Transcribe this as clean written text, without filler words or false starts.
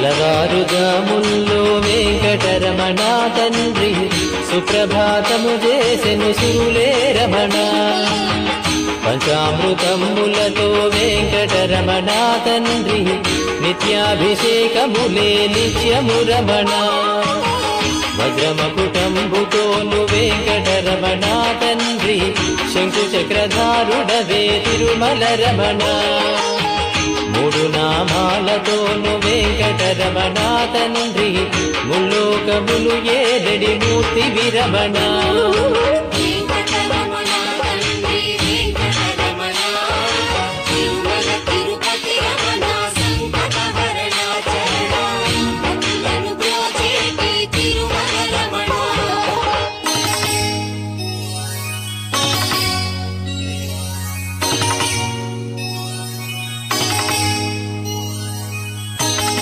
తెల్లవారుజాముల్లో వెంకటరమణ తండ్రి సుప్రభాతము చేసెను సురులే రమణ. పంచామృతములతో వెంకటరమణ తండ్రి నిత్యాభిషేకములే నిత్యము రమణ. వజ్రమకుటంబుతోను వెంకటరమణ తండ్రి శంకు చక్రధారుడవే తిరుమల రమణ. మూడు నామాలతోను వెంకటరమణ తండ్రి ముల్లోకములు ఏదడి మూర్తి విరమణ.